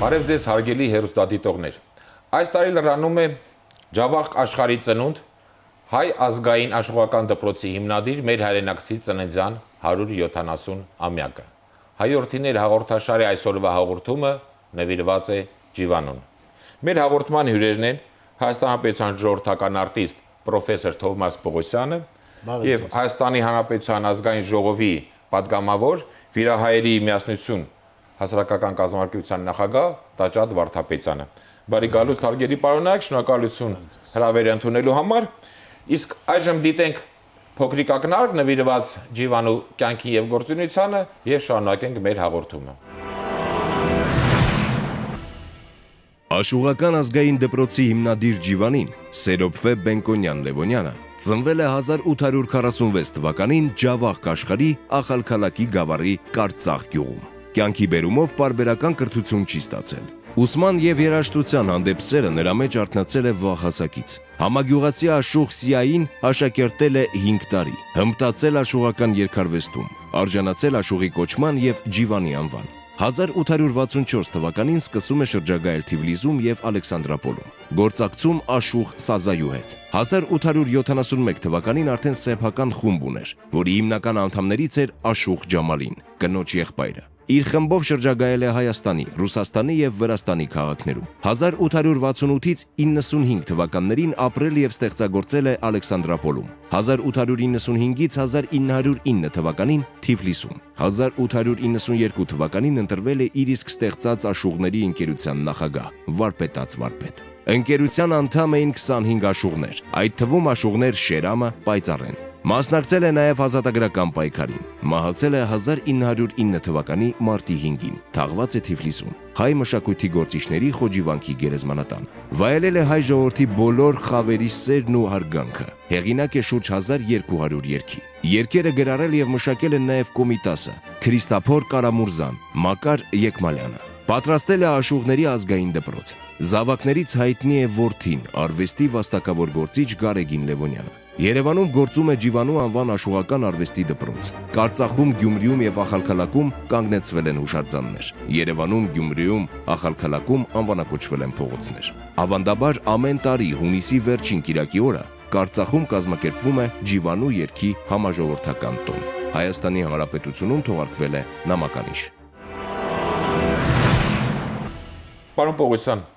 Բարև ձեզ հարգելի հեռուստադիտողներ։ Այս տարի լրանում է Ջավախք աշխարհի ծնունդ հայ ազգային աշխուղական դպրոցի հիմնադիր մեր հայրենակցի ծննդյան 170-ամյակը։ Հայորդիներ հաղորդաշարի այսօրվա հաղորդումը նվիրված է Ջիվանուն։ Մեր հաղորդման հյուրերն են Հայաստանի Հանրապետության ժողովրդական արտիստ պրոֆեսոր Թովմաս Պողոսյանը եւ Հայաստանի Հանրապետության ազգային ժողովի պատգամավոր Վիրահայերի միասնություն հասարակական կազմակերպության նախագահ Տաճատ Վարդապետյանը։ Բարի գալուստ հարգելի պարոնայք, շնորհակալություն հրավերը ընդունելու համար։ Իսկ այժմ դիտենք փոքրիկ ակնարկ նվիրված Ջիվանու կյանքի եւ գործունեությանը եւ շարունակենք մեր հաղորդումը։ Աշխուղական ազգային դպրոցի հիմնադիր Ջիվանին Սերոբվե Բենկոնյան Լևոնյանը ծնվել է 1846 թվականին Ջավախք աշխարհի Ախալքալակի գավառի Կարծախ գյուղում։ Կյանքի բերումով պարբերական կրթություն չի ստացել։ Ուսման եւ երաժշտության հանդեպ սերը նրա մեջ արթնացել է վաղ հասակից։ Համագյուղացի Աշուղ Սիային աշակերտել է 5 տարի, հմտացել աշխուղական երգարվեստում, արժանացել Աշուղի կոչման եւ Ջիվանի անվան։ 1864 թվականին սկսում է շրջագայել Թիֆլիսում եւ Ալեքսանդրապոլում, գործակցում Աշուղ Սազայու հետ։ 1871 թվականին արդեն սեփական խումբ ուներ, որի հիմնական անդամներից էր Աշուղ Ջամալին, կնոջ եղբայրը։ Իր խմբով շրջագայել է Հայաստանի, Ռուսաստանի եւ Վրաստանի քաղաքներում։ 1868-ից 95 թվականներին ապրել եւ ստեղծագործել է Ալեքսանդրապոլում։ 1895-ից 1909 թվականին Թիֆլիսում։ 1892 թվականին ընտրվել է իր իսկ ստեղծած աշուղների ընկերության նախագահ, վարպետաց վարպետ։ Ընկերության անդամ էին 25 աշուղներ, այդ թվում աշուղներ Շերամը, Պայծառեն։ Մասնակցել է նաև ազատագրական պայքարին։ Մահացել է 1909 թվականի մարտի 5-ին, թաղված է Թիֆլիսում, հայ մշակույթի գործիչների խոջիվանքի գերեզմանատանը։ Վայելել է հայ ժողովրդի բոլոր խավերի սերն ու հարգանքը։ Հեղինակ է շուրջ 1200 երգի։ Երգերը գրառել եւ մշակել են նաև Կոմիտասը, Քրիստափոր Կարամուրզան, Մակար Եկմալյանը։ Պատրաստել է աշուղների ազգային դպրոց։ Զավակներից հայտնի է որդին, արվեստի վաստակավոր գործիչ Գարեգին Լևոնյանը։ Երևանում գործում է Ջիվանու անվան աշխուղական արվեստի դպրոց։ Կարծախում, Գյումրիում եւ Ախալքալաքում կանգնեցվել են հուշարձաններ։ Երևանում, Գյումրիում, Ախալքալաքում անվանակոչվել են փողոցներ։ Ավանդաբար ամեն տարի հունիսի վերջին կիրակի օրը Կարծախում կազմակերպվում է Ջիվանու երգի համաժողովրդական տոն։ Հայաստանի Հանրապետությունում թողարկվել է նամականիշ։ Պարոն Պողոսյան,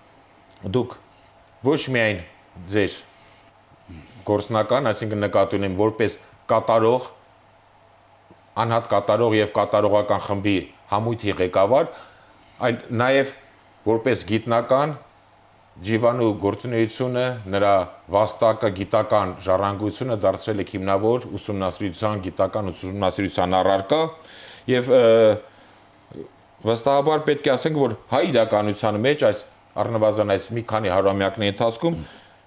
դուք ոչ միայն ձեր գործնական, այսինքն նկատի ունեմ որպես կատարող, անհատ կատարող եւ կատարողական խմբի համույթի ղեկավար, այլ նաեւ որպես գիտնական Ջիվանու գործունեությունը, նրա վաստակը, գիտական ժառանգությունը դարձրել է հիմնավոր ուսումնասիրության, գիտական ուսումնասիրության առարկա եւ վստահաբար պետք է ասենք, որ հայ իրականության մեջ այս առնվազն այս մի քանի հարյուրամյակների ընթացքում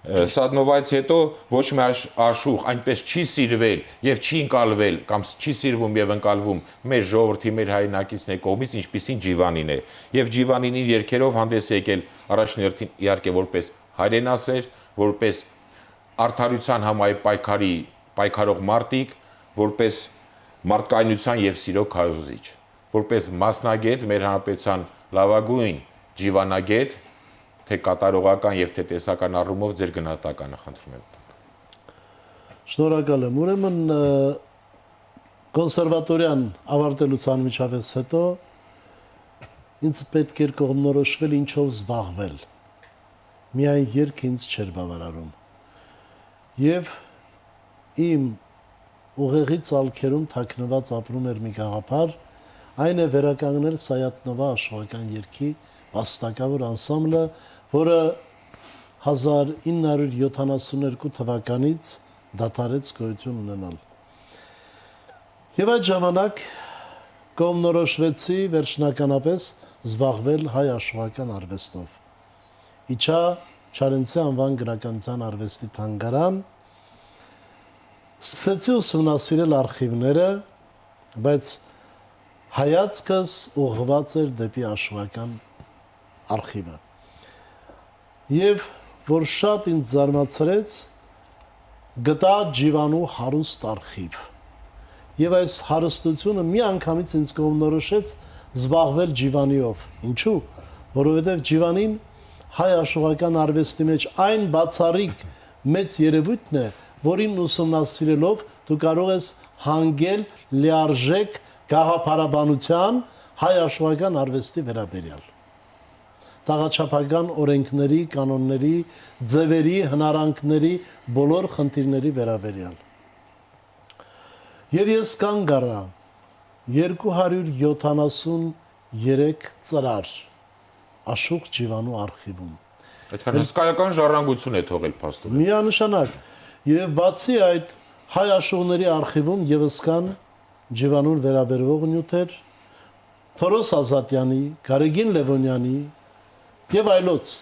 Սադնովայից հետո ոչ մի աշուղ այնպես չի սիրվել եւ չի ընկալվել կամ չի սիրվում եւ ընկալվում մեր ժողովրդի, մեր հայրենակիցների կողմից, ինչպիսին Ջիվանին է։ Եվ Ջիվանին իր երգերով հանդես է եկել առաջնորդին իհարկե որպես հայրենասեր, որպես արդարության համայ պայքարող մարտիկ, որպես մարդկայնության եւ սիրո քարոզիչ, որպես մասնագետ մեր հանրապետության լավագույն ջիվանագետ, թե կատարողական եւ թե տեսական առումով ձեր գնահատականը խնդրում եմ։ Շնորհակալ եմ։ Ուրեմն կոնսերվատորիան ավարտելուց անմիջապես հետո ինձ պետք էր կողմնորոշվել ինչով զբաղվել։ Միայն երգ ինձ չէր բավարարում։ Եվ իմ ուղեղի ցալքերում թաքնված ապրում էր մի գաղափար, այն է վերականգնել Սայաթնովա աշխուղական երգի վաստակավոր անսամբլը, որը 1972 թվականից դադարեց գոյություն ունենալ։ Եվ այդ ժամանակ կողմնորոշվեցի վերջնականապես զբաղվել հայ աշխուղական արվեստով։ Իջա Չարենցի անվան գրականության արվեստի թանգարան, սկսեցի ուսումնասիրել արխիվները, բայց հայացքս ուղղված էր դեպի աշխուղական արխիվը։ Եվ որ շատ ինձ զարմացրեց, գտա Ջիվանու հարուստ արխիվ։ Եվ այս հարստությունը մի անգամից ինձ կողմնորոշեց զբաղվել Ջիվանիով։ Ինչու՞։ որովհետև Ջիվանին հայ աշխուղական արվեստի մեջ այն բացառիկ մեծ երևույթն է, որին ուսումնասիրելով դու կարող ես հանգել լիարժեք գաղափարաբանության հայ աշխուղական արվեստի վերաբերյալ։ Տաղաչափական օրենքների, կանոնների, ձևերի, հնարանքների, բոլոր խնդիրների վերաբերյալ։ Եվ ես կանգ առա 273 ծրար Աշուղ Ջիվանու արխիվում։ Այդքան հսկայական ժառանգություն է թողել փաստորեն։ Միանշանակ։ Եվ բացի այդ հայ աշուղների արխիվում եւս կան Ջիվանուն վերաբերվող նյութեր, Թորոս Ազատյանի, Գարեգին Լևոնյանի եւ այլոց։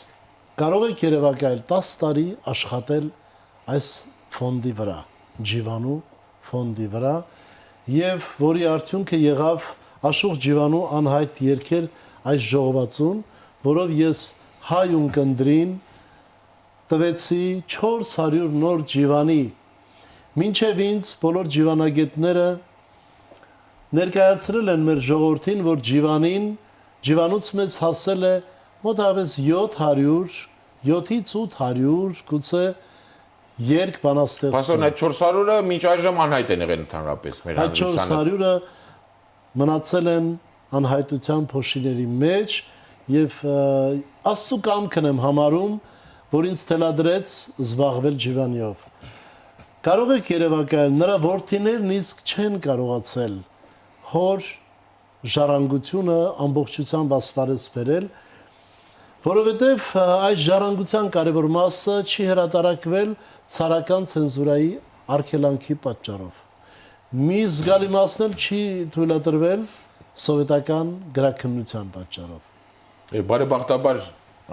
Կարող եք երևակայել 10 տարի աշխատել այս ֆոնդի վրա, Ջիվանու ֆոնդի վրա, եւ որի արդյունքը եղավ Աշուղ Ջիվանու անհայտ երգեր այս ժողովածուն, որով ես հայ ունկնդրին տվեցի 400 նոր Ջիվանի, մինչև ինձ բոլոր ջիվանագետները ներկայացրել են մեր ժողովրդին, որ Ջիվանուց մեզ հասել է մոտավորապես 700-ից 800 գուցե երգ բանաստեղծություն։ Փաստորեն այդ 400-ը մինչ այժմ անհայտ են եղել ընդհանրապես մեր Այդ 400-ը մնացել են անհայտության փոշիների մեջ եւ Աստծո կամքն եմ համարում, որ ինձ թելադրեց զբաղվել Ջիվանիով։ Կարող եք երևակայել, նրա որդիներն իսկ չեն կարողացել հոր ժառանգությունը ամբողջությամբ ասպարեզ բերել, որովհետև այս ժառանգության կարևոր մասը չի հրատարակվել ցարական ցենզուրայի արգելանքի պատճառով։ Մի զգալի մասն էլ չի թույլատրվել սովետական գրաքննության պատճառով։ Բարեբախտաբար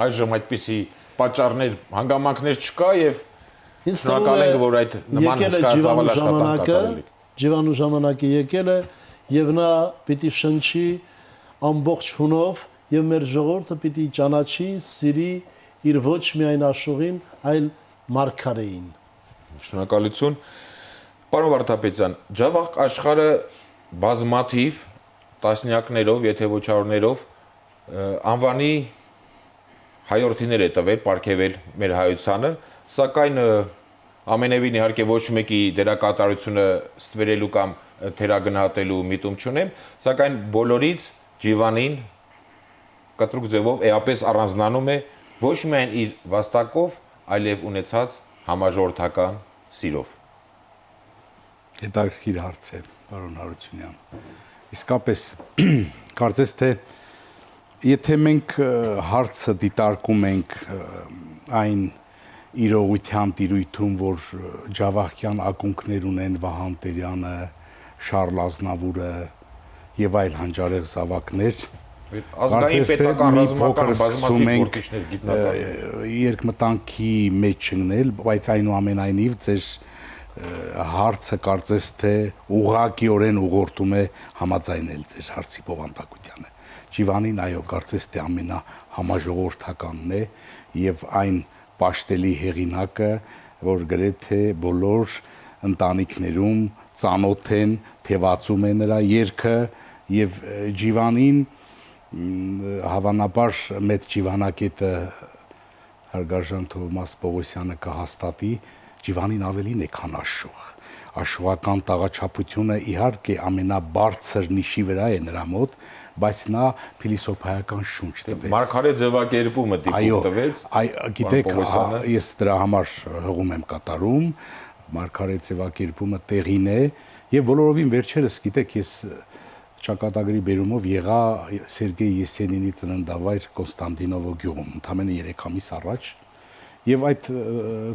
այժմ այդպիսի պատճառներ, հանգամանքներ չկա եւ շնորհակալ ենք, որ այդ նման հսկայածավալ աշխատանք կատարել եք։ Ջիվանու ժամանակը եկել է եւ նա պիտի շնչի ամբողջ հունով եւ մեր ժողովուրդը պիտի ճանաչի, սիրի իր ոչ միայն աշուղին, այլ մարգարեին։ Շնորհակալություն։ Պարոն Վարդապետյան, Ջավախք աշխարհը բազմաթիվ տասնյակներով, եթե ոչ հարյուրներով անվանի հայորդիներ է տվել, պարգևել մեր հայությանը, սակայն ամենևին իհարկե ոչ մեկի դերակատարությունը ստվերելու կամ թերագնահատելու միտում չունեմ, սակայն բոլորից Ջիվանին կտրուկ ձևով էապես առանձնանում է ոչ միայն իր վաստակով, այլև ունեցած համաժողովրդական սիրով։ Հետաքրքիր հարց է, պարոն Հարությունյան։ Իսկապես կարծես թե եթե մենք հարցը դիտարկում ենք այն իրողության տիրույթում, որ ջավախյան ակունքներ ունեն Վահան Տերյանը, Շարլ Ազնավուրը եւ այլ հանճարեղ զավակներ, ազգային պետական ռազմական բազմաթիվ գործիչներ գիտնականներ երկմտանքի մեջ չընկնել, բայց այնուամենայնիվ ձեր հարցը կարծես թե ուղղակիորեն ուղղորդում է համաձայնել ձեր հարցի բովանդակությանը։ Ջիվանին այո, կարծես թե ամենահամաժողովրդականն է եւ այն պաշտելի հեղինակը, որ գրեթե բոլոր ընտանիքներում ծանոթ են, թևածում է նրա երգը եւ Ջիվանին հավանաբար մեծ ջիվանակետը հարգարժան Թովմաս Պողոսյանը կհաստատի, Ջիվանին ավելին է, քան Աշուղ։ Աշուղական տաղաչափությունը իհարկե ամենաբարձր նիշի վրա է նրա մոտ, բայց նա փիլիսոփայական շունչ տվեց։ Մարգարե ձևակերպումը դիպուկ տվեց։ Գիտեք, ես դրա համար հղում եմ կատարում, Մարգարե ձևակերպումը տեղին է եւ բոլորովին վերջերս գիտեք, ես ճակատագրի բերումով եղա Սերգեյ Եսենինի ծննդավայր Կոնստանտինովո գյուղում, ընդամենը 3 ամիս առաջ, եւ այդ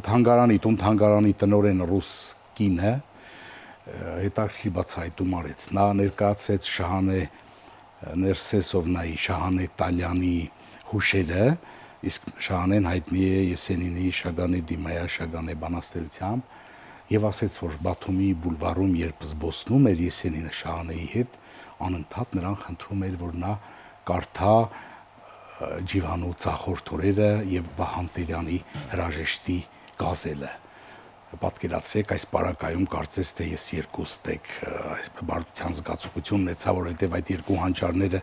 թանգարանի տնօրեն ռուս կինը հետաքրքիր բացահայտում արեց։ Նա ներկայացրեց Շահանե Ներսեսովնայի, Շահանե Տալյանի հուշերը, իսկ Շահանեն հայտնի է Եսենինի Շագանե Դիմայա Շագանե բանաստեղծությամբ, եւ ասեց, որ Բաթումի բուլվարում երբ զբոսնում էր Եսենինը Շահանեի հետ, անընդհատ նրան խնդրում էր, որ նա կարդա Ջիվանու ցախորդ օրերը եւ Վահան Տերյանի հրաժեշտի գազելը։ Պատկերացրեք, այս պարակայում կարծես թե ես երկու ստեկ այս բարդության զգացողություն ունեցա, որովհետեւ այդ երկու հանճարները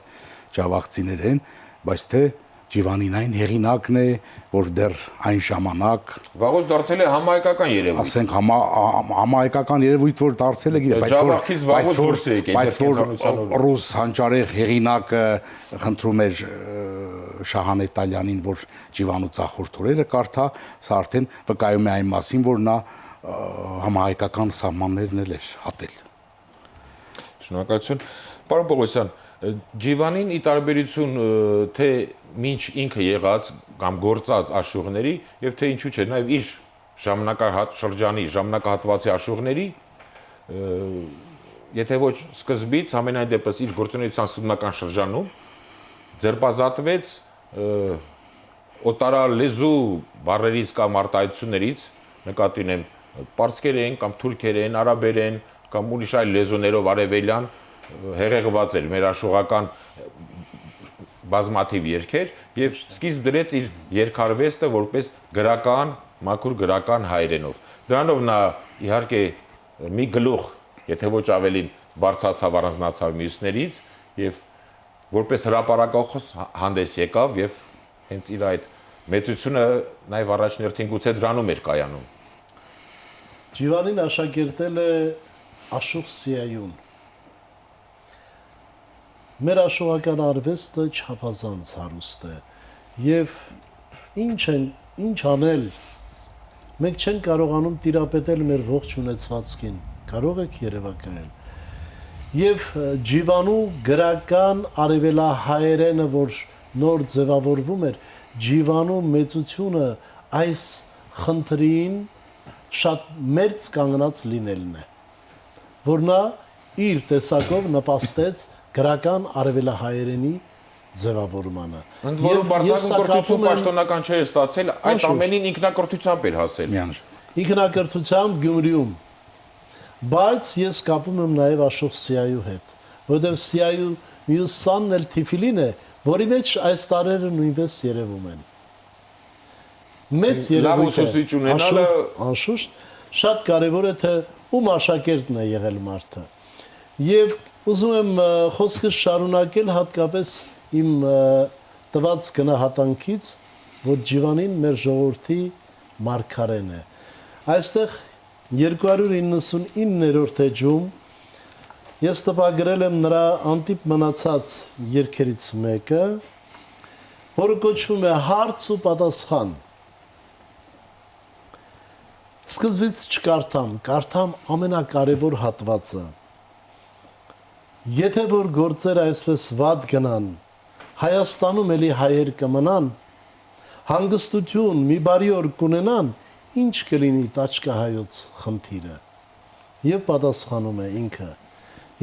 ջավախցիներ են, բայց թե Ջիվանին այն հեղինակն է, որ դեռ այն ժամանակ Վաղուց դարձել է համահայկական երևույթ։ ասենք համահայկական երևույթ որ դարձել է գիտե, Ջավախից վաղուց դուրս է եկել, բայց որ կենտրոնության օրոք։ ռուս հանճարեղ հեղինակը խնդրում էր Շահանե Տալյանին, որ Ջիվանու ծախորթորերը կարդա, սա արդեն վկայում է այն մասին, որ նա համահայկական սահմաններն էլ էր հատել։ Շնորհակալություն։ Պարոն Պողոսյան, Ջիվանին ի տարբերություն թե ինչ ինքը եղած կամ գործած աշխուղների եւ թե ինչու՞ չէ, նաեւ իր շրջանի ժամանակահատվածի աշխուղների եթե ոչ սկզբից, ամենայն դեպս իր գործունեության սկզբնական շրջանում ձերբազատվեց օտարալեզու բառերից կամ արտահայտություններից, նկատի ունեմ պարսկերեն կամ թուրքերեն, արաբերեն կամ ուրիշ այլ լեզուներով արևելյան հեղեղված էր մեր աշխուղական բազմաթիվ երգեր եւ սկիզբ դրեց իր երկարվեստը որպես գրական, մաքուր գրական հայերենով։ Դրանով նա իհարկե մի գլուխ, եթե ոչ ավելին բարձրացավ առանձնացավ մյուսներից եւ որպես հրապարակախոս հանդես եկավ եւ հենց իր այդ մեծությունը նաեւ առաջնորդին գուցե դրանում էր կայանում։ Ջիվանին աշակերտել է Աշուղ Սիայուն։ Մեր աշխուղական արվեստը չափազանց հարուստ է եւ ինչ անել մենք չեն կարողանում տիրապետել մեր ողջ ունեցվածքին, կարող եք երևակայել եւ Ջիվանու գրական արևելահայերենը, որ նոր ձևավորվում էր, Ջիվանու մեծությունը այս խնդրին շատ մերձ կանգնած լինելն է, որ նա իր տեսակով նպաստեց գրական արևելահայերենի ձևավորմանը։ Ընդ որում բարձրագույն կրթություն պաշտոնական չէր ստացել, այդ ամենին ինքնակրթությամբ էր հասել։ Ինքնակրթությամբ Գյումրիում։ Բայց ես կապում եմ նաև Աշուղ Սիայու հետ, որովհետև Սիայու մյուս սանն էլ Թիֆիլին է, որի մեջ այս տարերը նույնպես երևում են։ Մեծ երևույթ է, անշուշտ, շատ կարևոր է, թե ում աշակերտն է եղել մարդը։ Եվ ուզում եմ խոսքս շարունակել հատկապես իմ տված գնահատանքից, որ Ջիվանին մեր ժողովրդի մարգարեն է։ Այստեղ 299-րդ էջում ես տպագրել եմ նրա անտիպ մնացած երգերից մեկը, որը կոչվում է հարց ու պատասխան։ Սկզբից չկարդամ, կարդամ ամենակարևոր հատվածը։ Եթե որ գործերը այսպես վատ գնան, Հայաստանում էլի հայեր կմնան, հանգստություն մի բարի օր կունենան, ինչ կլինի տաճկահայոց խնդիրը։ Եվ պատասխանում է ինքը.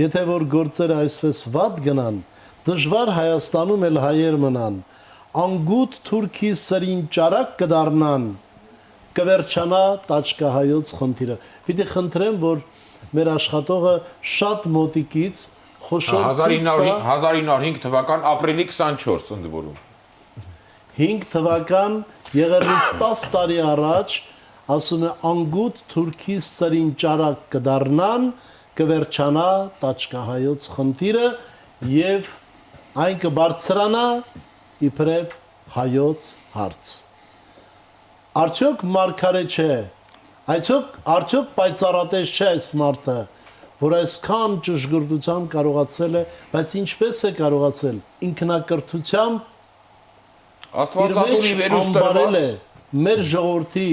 Եթե որ գործերը այսպես վատ գնան, դժվար Հայաստանում էլ հայեր մնան, անգութ թուրքի սրին ճարակ կդառնան, կվերջանա տաճկահայոց խնդիրը։ Պիտի խնդրեմ, որ մեր աշխատողը շատ մոտիկից խոշոր 1905 թվական ապրիլի 24 ընդ որում 5 թվական եղերից 10 տարի առաջ ասում է անգութ թուրքի սրին ճարակ կդառնան, կվերջանա տաճկահայոց խնդիրը եւ այն կբարձրանա իբրև հայոց հարց։ Արդյոք մարգարե չէ, արդյոք պայծառատես չէ այս մարդը, որ այսքան ճշգրտությամբ կարողացել է, բայց ինչպես է կարողացել ինքնակրթությամբ Աստվածատունի վերուստրված մեր ժողովրդի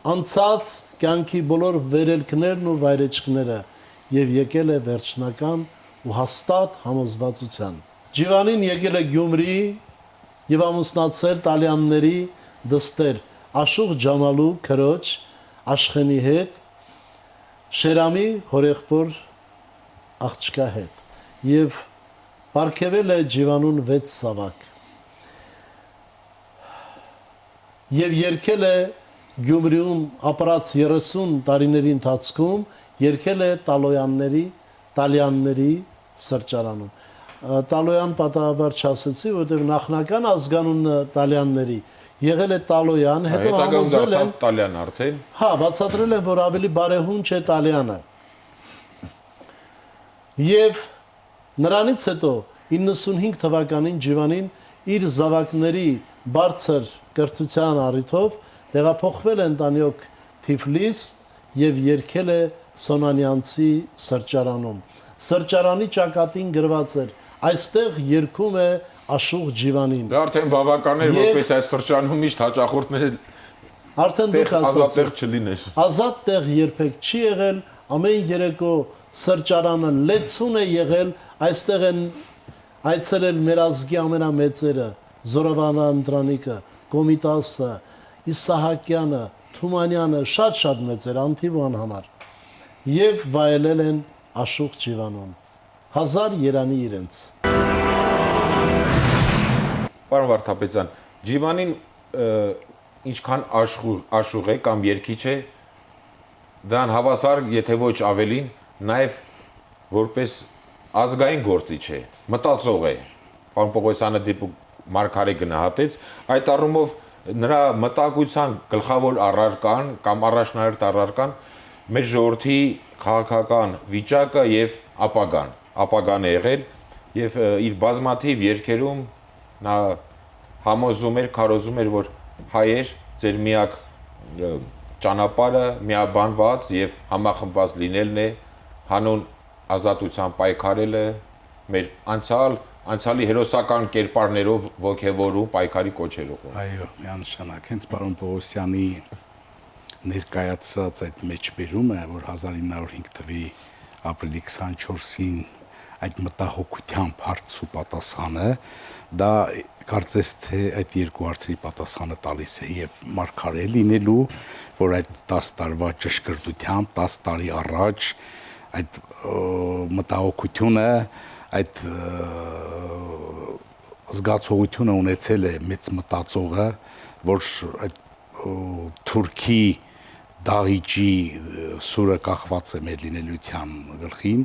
անցած կյանքի բոլոր վերելքներն ու վայրեջքները եւ եկել է վերջնական ու հաստատ համոզվածության։ Ջիվանին եկել է Գյումրի եւ ամուսնացել տալյանների դստեր Աշուղ Ջամալու քրոջ Աշխենի հետ, Շերամի հորեղբոր աղջկա հետ եւ պարգևել է Ջիվանուն 6 սավակ եւ երգել է Գյումրիում ապրած 30 տարիների ընթացքում երգել է տալյանների սրճարանում։ Տալոյան պատահաբար չասեցի, որովհետև նախնական ազգանունը տալյանների եղել է Տալոյան, հետո համոզել են Տալյան արդեն։ Հա, բացատրել են, որ ավելի բարեհունչ է Տալյանը։ Եվ նրանից հետո 95 թվականին Ջիվանին իր զավակների բարձր կրթության առիթով տեղափոխվել է ընտանիք Թիֆլիս եւ երգել է Սոնանյանցի սրճարանում։ Սրճարանի ճակատին գրված էր. այստեղ երգում է Աշուղ Ջիվանին։ Դա արդեն բավական է, որպես այս սրճարանում միշտ հաճախորդները Արդեն դուք ազատ տեղ ասացիք, չլինես։ ազատ տեղ երբեք չի եղել, ամեն երեկո սրճարանը լեցուն է եղել, այստեղ են այցելել մեր ազգի ամենամեծերը, Զորավան Անդրանիկը, Կոմիտասը, Իսահակյանը, Թումանյանը, շատ մեծեր անթիվան համար եւ վայելել են Աշուղ Ջիվանուն։ 1000 երանի իրենց։ Պարոն Վարդապետյան, Ջիվանին ինչքան աշուղ է կամ երգիչ է, դրան հավասար, եթե ոչ ավելին, նաև որպես ազգային գործիչ է, մտածող է։ Պարոն Պողոսյանը դիպուկ Մարգարե գնահատեց, այդ առումով նրա մտակության գլխավոր առարկան կամ առաջնահերթ առարկան մեր ժողովրդի քաղաքական վիճակը եւ ապագան է եղել եւ իր բազմաթիվ երգերում նա համոզում էր, քարոզում էր, որ հայեր ձեր միակ ճանապարհը միաբանված եւ համախմբված լինելն է, հանուն ազատության պայքարելը, մեր անցյալի հերոսական կերպարներով ոգևորում, պայքարի կոչերով։ Այո, միանշանակ, հենց պարոն Պողոսյանի ներկայացած այդ մեջբերումը, որ 1905 թվականի ապրիլի 24-ին այդ մտահոգությամբ հարց ու պատասխանը, դա կարծես թե այդ երկու հարցերի պատասխանը տալիս է եւ Մարգարե լինելու, որ այդ 10 տարվա ճշգրտությամբ 10 տարի առաջ այդ մտահոգությունը, այդ զգացողությունը ունեցել է մեծ մտածողը, որ այդ Թուրքի դահիճի սուրը կախված է մեր լինելիության գլխին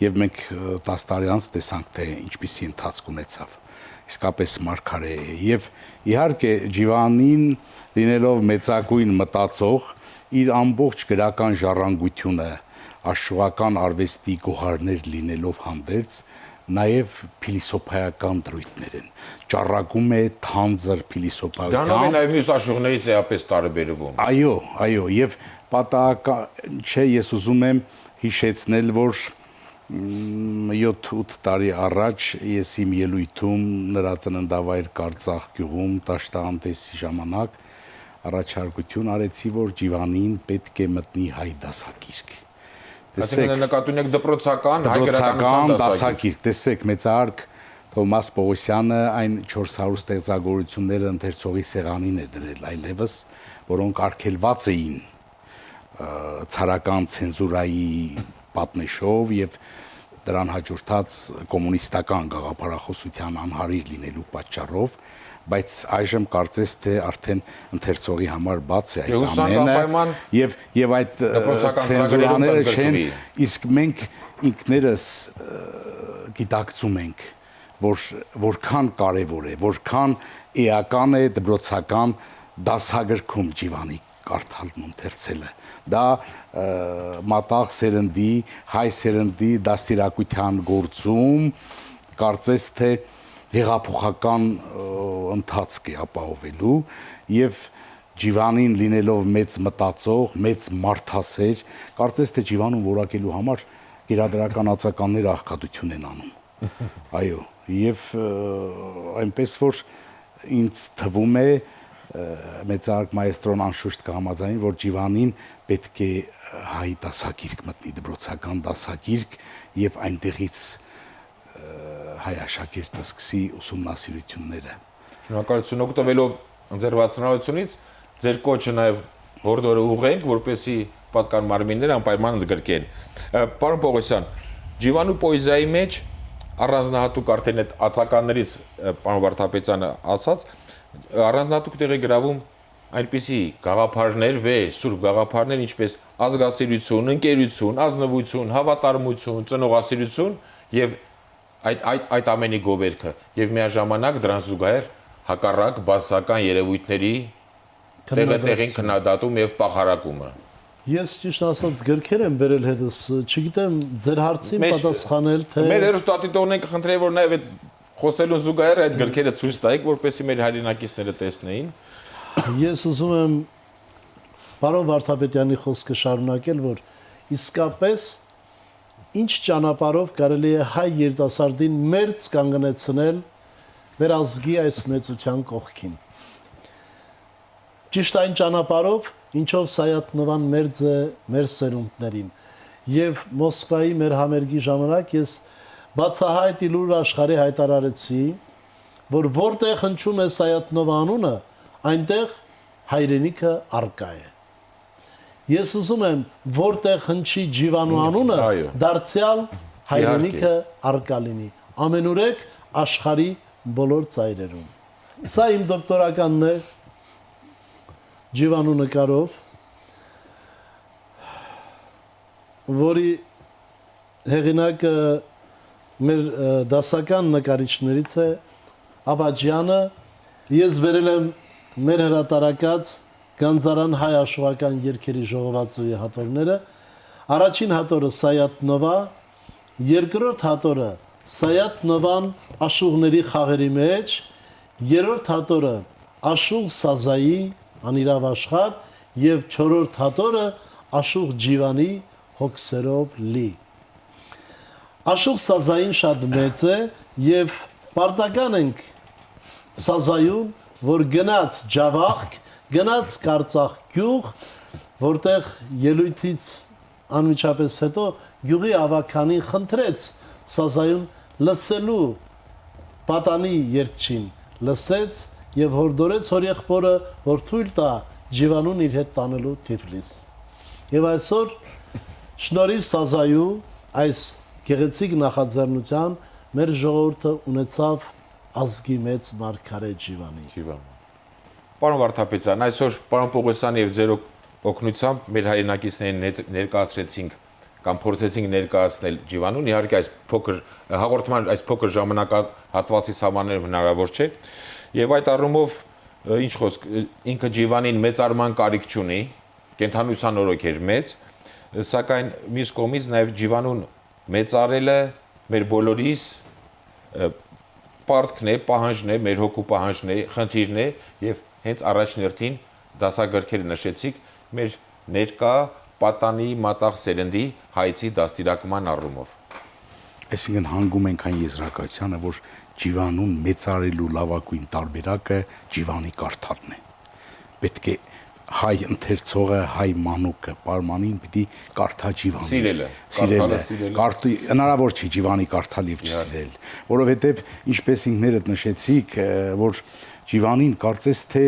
եւ մենք 10 տարի անց տեսանք թե ինչպիսի ընթացք ունեցավ իսկապես Մարգարե է եւ իհարկե Ջիվանին լինելով մեծագույն մտածող իր ամբողջ գրական ժառանգությունը աշխուղական արվեստի գոհարներ լինելով հանդերձ նաև փիլիսոփայական դրույթներ են ճառագում է թանձր փիլիսոփայությամբ Դրանով է նաև մյուս աշխուղներից էապես տարբերվում Այո եւ պատահական չէ ես ուզում եմ հիշեցնել որ 7-8 տարի առաջ ես իմ ելույթում նրա ծննդավայր Կարծախ գյուղում դաշտահանդեսի ժամանակ առաջարկություն արեցի որ Ջիվանին պետք է մտնի հայ դասագիրք Այսինքն նկատի ունեք դպրոցական հայ գրականության դասագիրք տեսեք մեծարք Թոմաս Պողոսյանը այն 400 ստեղծագործությունները ընթերցողի սեղանին է դրել այլևս որոնք արգելված էին ցարական ցենզուրայի պատնեշով եւ դրան հաջորդած կոմունիստական գաղափարախոսության անհարիր լինելու պատճառով բայց այժմ կարծես թե արդեն ընթերցողի համար բաց է այդ ամենը եւ այդ ցենզուրաները չեն իսկ մենք ինքներս գիտակցում ենք որ որքան կարևոր է որքան էական է դպրոցական դասագրքում Ջիվանի կարդալն ու ընթերցելը դա մատաղ սերնդի հայ սերնդի դաստիարակության գործում կարծես թե հեղափոխական ընթացք է ապահովելու եւ Ջիվանին լինելով մեծ մտածող, մեծ մարդասեր, կարծես թե Ջիվանուն որակելու համար գերադրական ածականներ աղքատություն են անում։ Այո, եւ այնպես որ ինձ թվում է մեծարկ մայստրոն անշուշտ կհամաձայնի, որ Ջիվանին պետք է հայ դասագիրք մտնի, դպրոցական դասագիրք եւ այնտեղից հայ աշակերտը սկսի ուսումնասիրությունները։ Շնորհակալություն օգտվելով ձեր վաճառությունից, ձեր կոչը նաև հորդորը ուղղենք, որպեսզի պատկան մարմինները անպայման ընդգրկեն։ Պարոն Պողոսյան, Ջիվանու պոեզիայի մեջ առանձնահատուկ արդեն այդ ածականներից պարոն Վարդապետյանը ասաց, առանձնահատուկ տեղ է գրավում այնպիսի գաղափարներ, սուրբ գաղափարներ, ինչպես ազգասիրություն, ընկերություն, ազնվություն, հավատարմություն, ծնողասիրություն եւ այդ ամենի գովերքը եւ միաժամանակ դրան զուգահեռ հակառակ բացական երևույթների տեղին քննադատում եւ պախարակումը։ Ես ճիշտ ասած գրքեր եմ բերել հետս, չգիտեմ ձեր հարցին պատասխանել թե Մեր հերոստատիտողներին կխնդրեի որ նաեւ այդ խոսելու զուգահեռ այդ գրքերը ցույց տայիք, որպեսզի մեր հայրենակիցները տեսնեին։ Ես ուզում եմ պարոն Վարդապետյանի խոսքը շարունակել, որ իսկապես ինչ ճանապարհով կարելի է հայ երիտասարդին մերձ կանգնեցնել մեր ազգի այս մեծության կողքին։ Ճիշտ այն ճանապարհով, ինչով Սայաթ-Նովան մերձ է մեր սերունդներին։ Եվ Մոսկվայի մեր համերգի ժամանակ ես բացահայտ իլուր աշխարհի հայտարարեցի, որ որտեղ հնչում է Սայաթ-Նովա անունը, այնտեղ հայրենիքը արկա է։ Ես ուզում եմ, որտեղ հնչի Ջիվանու անունը, դարձյալ հայրենիքը արկա լինի։ Ամենուրեք աշխարհի բոլոր ծայրերում։ Սա իմ դոկտորականն է Ջիվանու նկարով, որի հեղինակը մեր դասական նկարիչներից է Աբաջյանը։ Ես բերել եմ մեր հրատարակած Գանձարան հայ աշխուհական երգերի ժողովածուի հատորները։ Առաջին հատորը Սայաթ-Նովա, երկրորդ հատորը Սայաթ-Նովան աշխուղների խաղերի մեջ, երրորդ հատորը Աշխուղ Սազայի անիրավ աշխարհ եւ չորրորդ հատորը Աշխուղ Ջիվանի հոգսերով լի։ Աշխուղ Սազային շատ մեծ է եւ պարտական ենք Սազայուն, որ գնաց Ջավախք, գնաց Կարծախ գյուղ, որտեղ ելույթից անմիջապես հետո գյուղի ավականին խնդրեց Սազայուն լսելու պատանի երգչին, լսեց եւ հորդորեց հոր եղբորը, որ թույլ տա Ջիվանուն իր հետ տանելու Թիֆլիս։ Եվ այսօր շնորհիվ Սազայու այս գեղեցիկ նախաձեռնության մեր ժողովուրդը ունեցավ ազգի մեծ մարգարե Ջիվանի։ Պարոն Վարդապետյան, այսօր պարոն Պողոսյանի եւ ձեր օգնությամբ մեր հայրենակիցներին ներկայացրեցինք կամ փորձեցինք ներկայացնել Ջիվանուն, իհարկե այս փոքր հաղորդման այս փոքր ժամանակահատվածի սահմաններում հնարավոր չէ, եւ այդ առումով ինչ խոսք, ինքը Ջիվանին մեծարման կարիք չունի, կենթանության օրոք էր մեծ, սակայն մյուս կողմից նաեւ Ջիվանուն մեծարելը մեր բոլորիս պարտքն է, պահանջն է, մեր հոգու պահանջն է, խնդիրն է եւ հենց առաջնորդին դասագրքերը նշեցիք մեր ներկա պատանի մատաղ սերնդի հայցի դաստիարակման առումով։ Այսինքն հանգում ենք այն եզրակացությանը, որ Ջիվանուն մեծարելու լավագույն տարբերակը Ջիվանի կարդալն է։ Պետք է հայ ընթերցողը, հայ մանուկը պարմանին պիտի կարդա Ջիվանին։ Սիրելը։ Հնարավոր չի Ջիվանի կարդալ եւ չսիրել, որովհետեւ ինչպես ինքներդ նշեցիք, որ Ջիվանին կարծես թե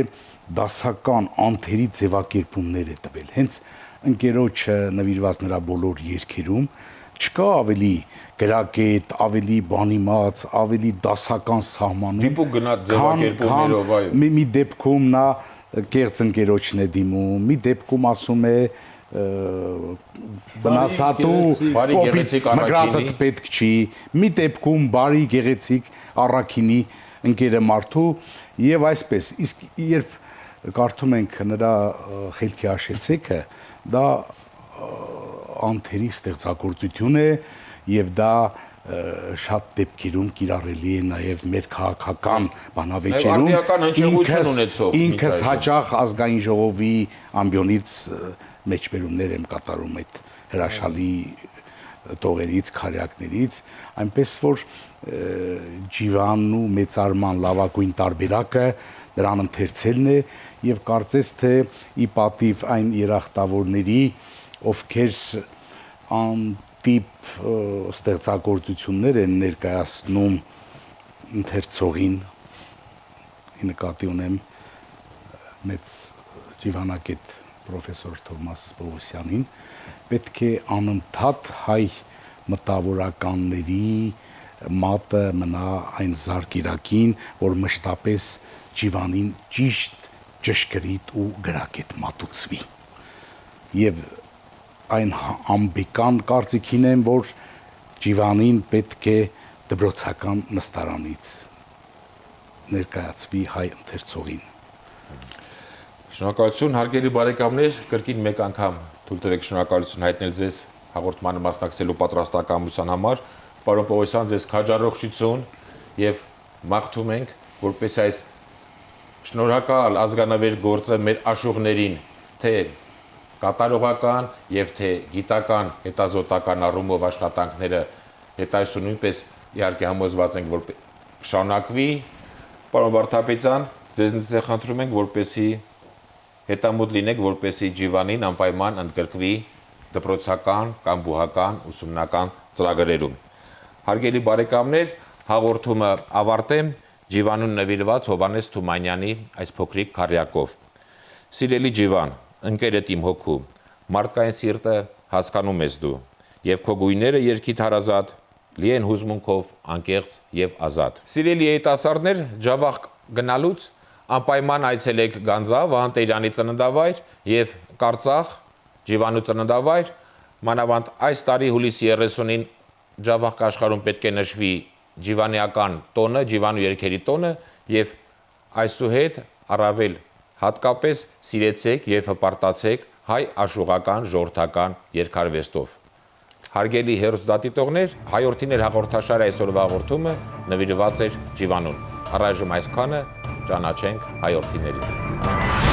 դասական անթերի ձևակերպումներ է տվել։ Հենց ընկերոջը նվիրված նրա բոլոր երգերում չկա ավելի գրագետ, ավելի բանիմաց, ավելի դասական սահմանում։ Դիպուկ գնաց ձևակերպումներով, այո։ Մի դեպքում նա կեղծ ընկերոջն է դիմում, մի դեպքում ասում է վնասատու մգրատը պետք չի, մի դեպքում բարի գեղեցիկ առաքինի ընկերը մարդու եւ այսպես, իսկ երբ կարդում ենք նրա խելքի հաշեցեքը, դա անթերի ստեղծագործություն է եւ դա շատ դեպքերում կիրառելի է նաև մեր քաղաքական բանավեճերում ինքս հաճախ ազգային ժողովի ամբիոնից մեջբերումներ եմ կատարում այդ հրաշալի տողերից, քարյակներից, այնպես որ Ջիվանու մեծարման լավագույն տարբերակը նրան ընթերցելն է եւ կարծես թե ի պատիվ այն երախտավորների, ովքեր տիպ ստեղծագործություններ են ներկայացնում ընթերցողին, նկատի ունեմ մեծ ջիվանակետ պրոֆեսոր Թովմաս Պողոսյանին, պետք է անընդհատ հայ մտավորականների մատը մնա այն զարկիրակին, որ մշտապես Ջիվանին ճիշտ, ճշգրիտ ու գրագետ մատուցվի։ Եվ այն ամբեկան կարծիքին եմ, որ Ջիվանին պետք է դպրոցական նստարանից ներկայացվի հայ ընթերցողին։ Շնորհակալություն, հարգելի բարեկամներ, կրկին մեկ անգամ թույլ տվեք շնորհակալություն հայտնել ձեզ հաղորդմանը մասնակցելու պատրաստակամության համար։ Պարոն Պողոսյան, ձեզ քաջառողջություն եւ մաղթում ենք, որպես այս շնորհակալ ազգանավեր գործը մեր աշուղներին թե կատարողական եւ թե գիտական հետազոտական առումով աշխատանքները հետ այսօր նույնպես իհարկե համոզված ենք, որ շարունակվի։ Պարոն Վարդապետյան, ձեզնից խնդրում ենք, որպեսզի հետամուտ լինեք, որպեսզի Ջիվանին անպայման ընդգրկվի դպրոցական կամ բուհական ուսումնական ծրագրերում։ Հարգելի բարեկամներ, հաղորդումը ավարտեմ Ջիվանուն նվիրված Հովհաննես Թումանյանի այս փոքրիկ քարյակով։ Սիրելի Ջիվան, ընկերդ իմ հոգու, մարդկային սիրտը հասկանում ես դու, եւ քո գույները երկիդ հարազատ, լի են հուզմունքով, անկեղծ եւ ազատ։ Սիրելի երիտասարդներ, Ջավախ գնալուց անպայման այցելեք Գանձավ, Վահան Տերյանի ծննդավայր եւ Կարծախ, Ջիվանու ծննդավայր, մանավանդ այս տարի հուլիսի 30-ին Ջավախ աշխարհում պետք է նշվի Ջիվանիական տոնը, Ջիվանու երգերի տոնը եւ այսուհետ առավել հատկապես սիրեցեք եւ հպարտացեք հայ աշուղական ժողովրդական երգարվեստով։ Հարգելի հեռուստադիտողներ, հայորդիներ հաղորդաշարի այսօրվա հաղորդումը նվիրված էր Ջիվանուն։ Առայժմ այսքանը, ճանաչենք հայորդիներին։